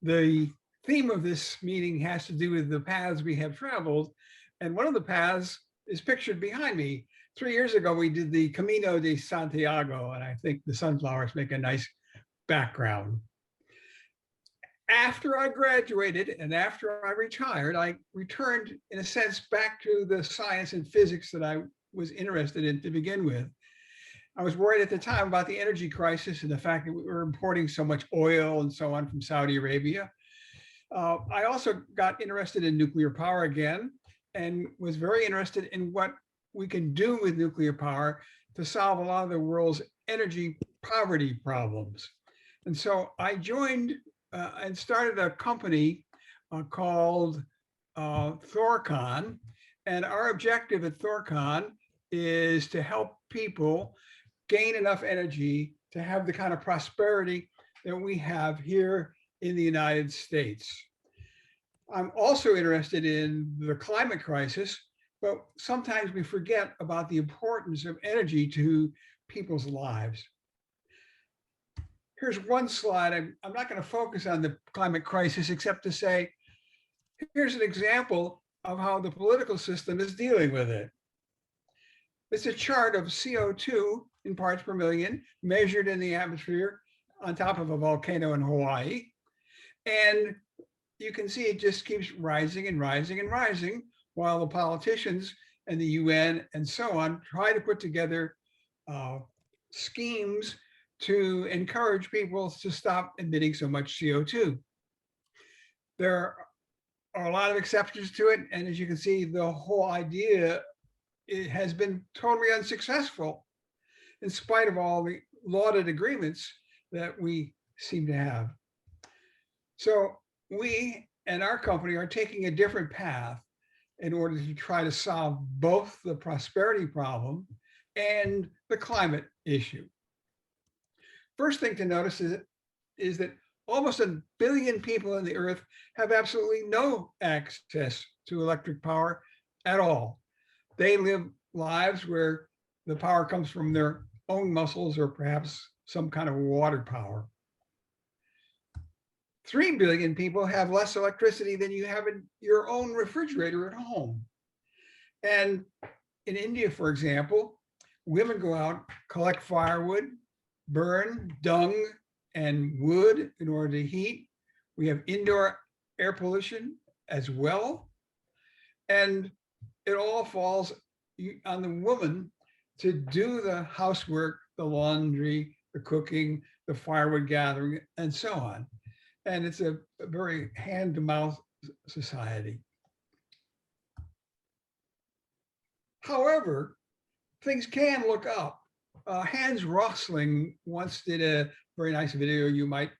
The theme of this meeting has to do with the paths we have traveled. And one of the paths is pictured behind me. 3 years ago, we did the Camino de Santiago, and I think the sunflowers make a nice background. After I graduated and after I retired, I returned, in a sense, back to the science and physics that I was interested in to begin with. I was worried at the time about the energy crisis and the fact that we were importing so much oil and so on from Saudi Arabia. I also got interested in nuclear power again and was very interested in what we can do with nuclear power to solve a lot of the world's energy poverty problems. And so I joined and started a company called ThorCon. And our objective at ThorCon is to help people gain enough energy to have the kind of prosperity that we have here in the United States. I'm also interested in the climate crisis, but sometimes we forget about the importance of energy to people's lives. Here's one slide. I'm not going to focus on the climate crisis except to say, here's an example of how the political system is dealing with it. It's a chart of CO2 in parts per million measured in the atmosphere on top of a volcano in Hawaii. And you can see it just keeps rising and rising and rising while the politicians and the UN and so on try to put together schemes to encourage people to stop emitting so much CO2. There are a lot of exceptions to it. And as you can see, the whole idea, it has been totally unsuccessful in spite of all the lauded agreements that we seem to have. So we and our company are taking a different path in order to try to solve both the prosperity problem and the climate issue. First thing to notice is that almost 1 billion people on the earth have absolutely no access to electric power at all. They live lives where the power comes from their own muscles or perhaps some kind of water power. 3 billion people have less electricity than you have in your own refrigerator at home. And in India, for example, women go out, collect firewood, burn dung and wood in order to heat. We have indoor air pollution as well. And it all falls on the woman to do the housework, the laundry, the cooking, the firewood gathering, and so on. And it's a very hand-to-mouth society. However, things can look up. Hans Rosling once did a very nice video you might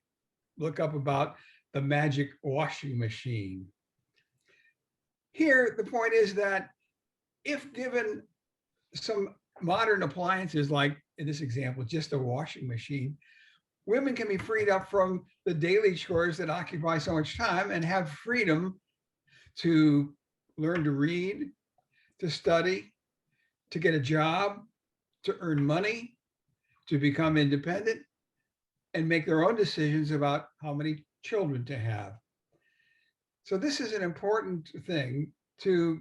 look up about the magic washing machine. Here, the point is that if given some modern appliances, like in this example, just a washing machine, women can be freed up from the daily chores that occupy so much time and have freedom to learn to read, to study, to get a job, to earn money, to become independent, and make their own decisions about how many children to have. So this is an important thing to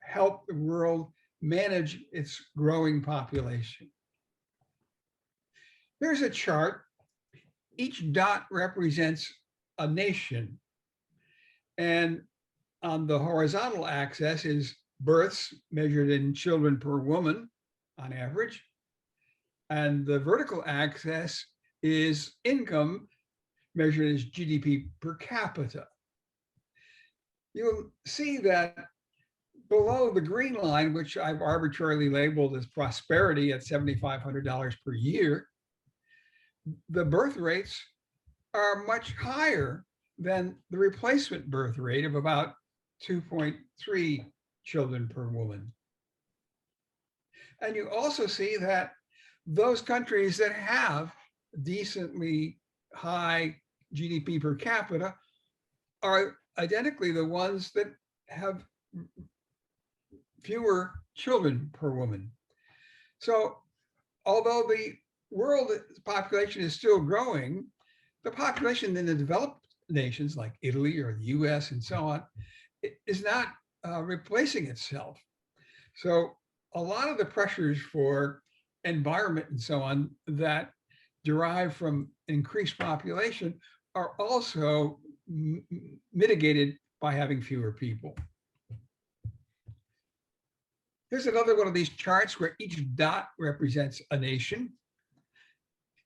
help the world manage its growing population. Here's a chart. Each dot represents a nation. And on the horizontal axis is births measured in children per woman on average. And the vertical axis is income measured as GDP per capita. You'll see that below the green line, which I've arbitrarily labeled as prosperity at $7,500 per year, the birth rates are much higher than the replacement birth rate of about 2.3 children per woman. And you also see that those countries that have decently high GDP per capita are identically the ones that have fewer children per woman. So although the world population is still growing, the population in the developed nations like Italy or the US and so on, is not replacing itself. So a lot of the pressures for environment and so on that derive from increased population are also mitigated by having fewer people. Here's another one of these charts where each dot represents a nation.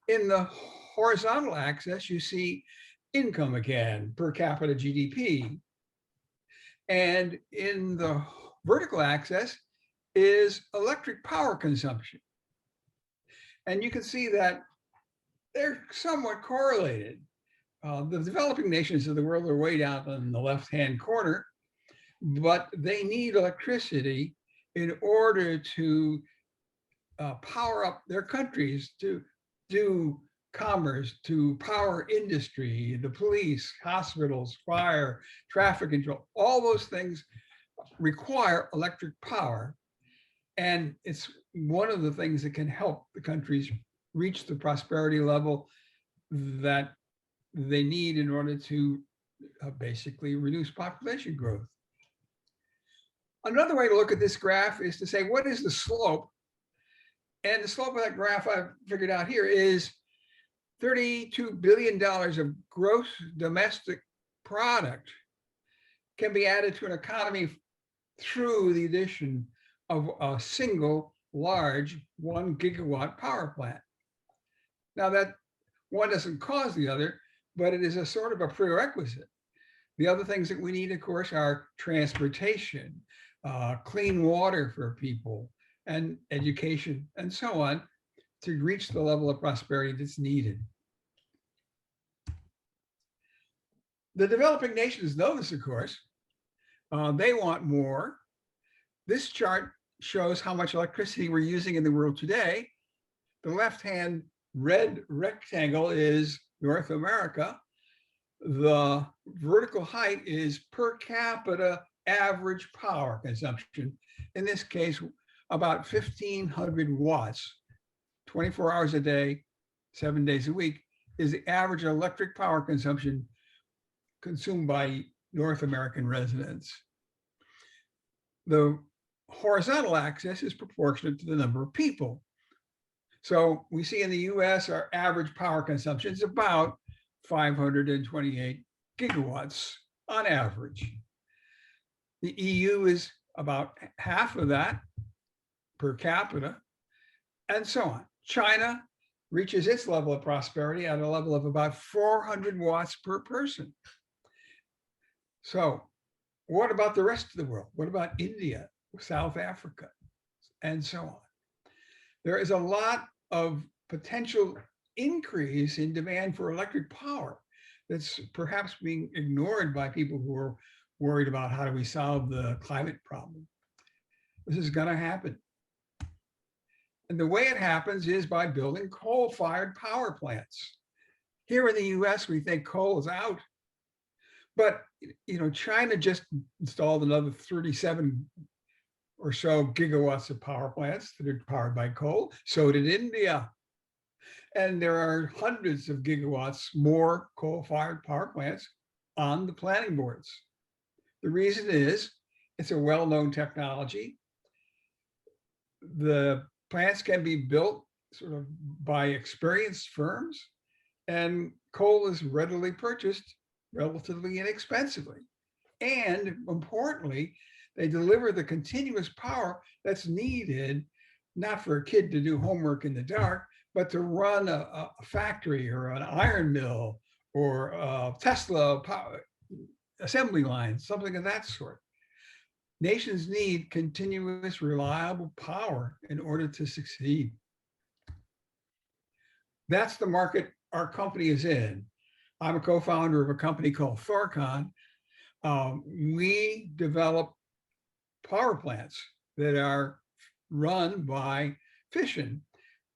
In the horizontal axis, you see income again, per capita GDP. And in the vertical axis is electric power consumption. And you can see that they're somewhat correlated. The developing nations of the world are way down in the left-hand corner, but they need electricity in order to power up their countries, to do commerce, to power industry, the police, hospitals, fire, traffic control. All those things require electric power. And it's one of the things that can help the countries reach the prosperity level that they need in order to basically reduce population growth. Another way to look at this graph is to say, what is the slope? And the slope of that graph I've figured out here is $32 billion of gross domestic product can be added to an economy through the addition of a single large 1 gigawatt power plant. Now that one doesn't cause the other, but it is a sort of a prerequisite. The other things that we need, of course, are transportation, clean water for people, and education, and so on, to reach the level of prosperity that's needed. The developing nations know this, of course. They want more. This chart shows how much electricity we're using in the world today. The left-hand red rectangle is North America. The vertical height is per capita average power consumption. In this case, about 1,500 watts, 24 hours a day, 7 days a week, is the average electric power consumption consumed by North American residents. The horizontal axis is proportionate to the number of people. So we see in the US, our average power consumption is about 528 gigawatts on average. The EU is about half of that per capita, and so on. China reaches its level of prosperity at a level of about 400 watts per person. So what about the rest of the world? What about India, South Africa, and so on? There is a lot of potential increase in demand for electric power that's perhaps being ignored by people who are worried about how do we solve the climate problem. This is going to happen. And the way it happens is by building coal-fired power plants. Here in the US, we think coal is out. But China just installed another 37 or so gigawatts of power plants that are powered by coal. So did India. And there are hundreds of gigawatts more coal-fired power plants on the planning boards. The reason is it's a well-known technology. The plants can be built sort of by experienced firms, and coal is readily purchased relatively inexpensively. And importantly, they deliver the continuous power that's needed, not for a kid to do homework in the dark, but to run a factory or an iron mill or a Tesla power assembly line, something of that sort. Nations need continuous, reliable power in order to succeed. That's the market our company is in. I'm a co-founder of a company called ThorCon. We develop power plants that are run by fission,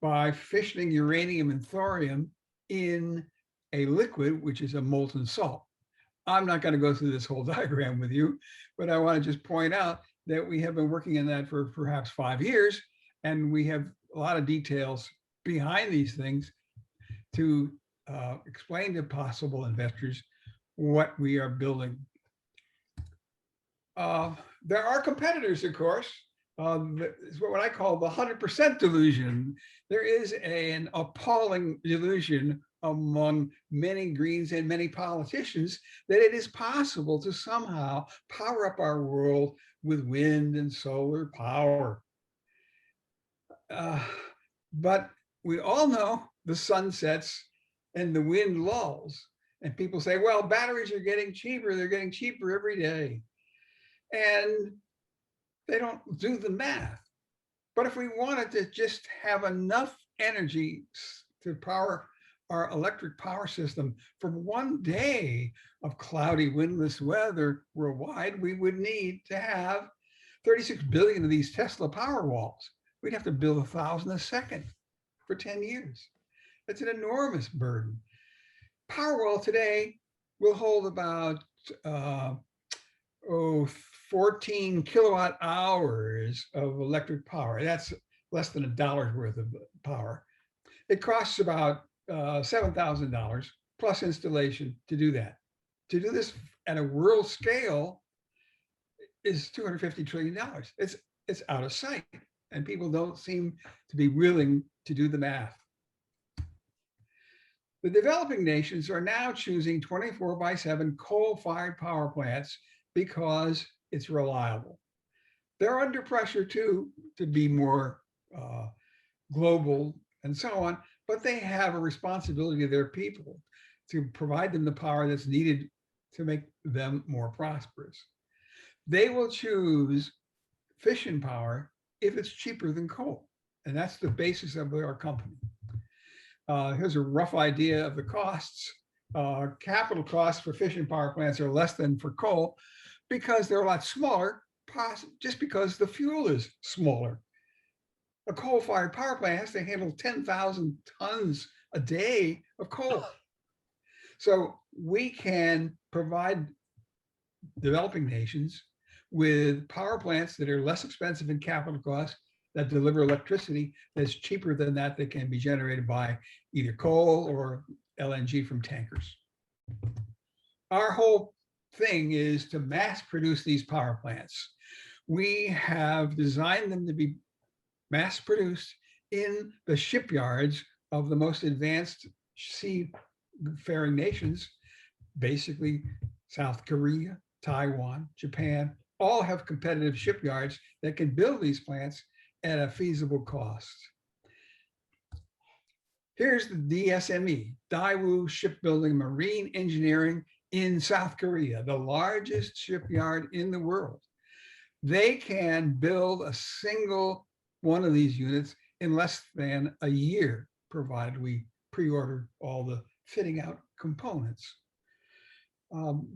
by fissioning uranium and thorium in a liquid, which is a molten salt. I'm not going to go through this whole diagram with you, but I want to just point out that we have been working in that for perhaps 5 years, and we have a lot of details behind these things to explain to possible investors what we are building. There are competitors, of course. It's what I call the 100% delusion. There is an appalling delusion among many Greens and many politicians that it is possible to somehow power up our world with wind and solar power. But we all know the sun sets and the wind lulls. And people say, well, batteries are getting cheaper. They're getting cheaper every day. And they don't do the math. But if we wanted to just have enough energy to power our electric power system for one day of cloudy, windless weather worldwide, we would need to have 36 billion of these Tesla Powerwalls. We'd have to build 1,000 a second for 10 years. That's an enormous burden. Powerwall today will hold about 14 kilowatt hours of electric power. That's less than $1 worth of power. It costs about $7,000 plus installation to do that. To do this at a world scale is $250 trillion. It's out of sight, and people don't seem to be willing to do the math. The developing nations are now choosing 24/7 coal-fired power plants because it's reliable. They're under pressure too to be more global and so on, but they have a responsibility to their people to provide them the power that's needed to make them more prosperous. They will choose fission power if it's cheaper than coal, and that's the basis of our company. Here's a rough idea of the costs. Capital costs for fission power plants are less than for coal because they're a lot smaller, just because the fuel is smaller. A coal-fired power plant has to handle 10,000 tons a day of coal. So we can provide developing nations with power plants that are less expensive in capital costs, that deliver electricity that's cheaper than that can be generated by either coal or LNG from tankers. Our whole thing is to mass produce these power plants. We have designed them to be mass produced in the shipyards of the most advanced seafaring nations, basically South Korea, Taiwan, Japan, all have competitive shipyards that can build these plants at a feasible cost. Here's the DSME, Daewoo Shipbuilding Marine Engineering in South Korea, the largest shipyard in the world. They can build a single one of these units in less than a year, provided we pre-order all the fitting out components.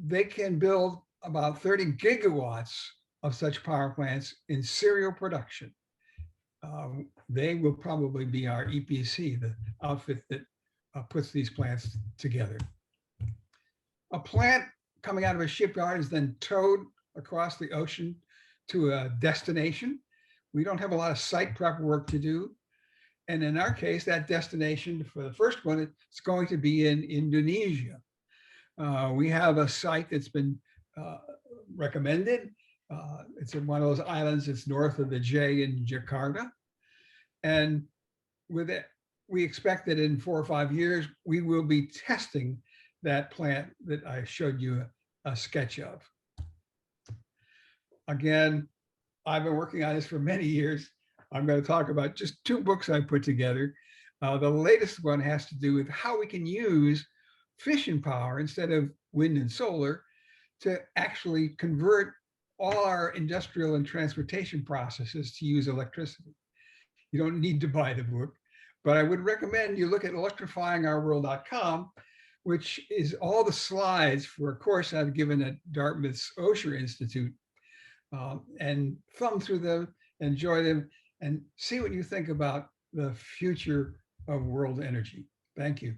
They can build about 30 gigawatts of such power plants in serial production. They will probably be our EPC, the outfit that puts these plants together. A plant coming out of a shipyard is then towed across the ocean to a destination. We don't have a lot of site prep work to do. And in our case, that destination for the first one, it's going to be in Indonesia. We have a site that's been recommended. It's in one of those islands that's north of the J in Jakarta. And with it, we expect that in 4 or 5 years, we will be testing that plant that I showed you a sketch of. Again, I've been working on this for many years. I'm going to talk about just 2 books I put together. The latest one has to do with how we can use fission power instead of wind and solar to actually convert all our industrial and transportation processes to use electricity. You don't need to buy the book, but I would recommend you look at electrifyingourworld.com, which is all the slides for a course I've given at Dartmouth's Osher Institute, and thumb through them, enjoy them, and see what you think about the future of world energy. Thank you.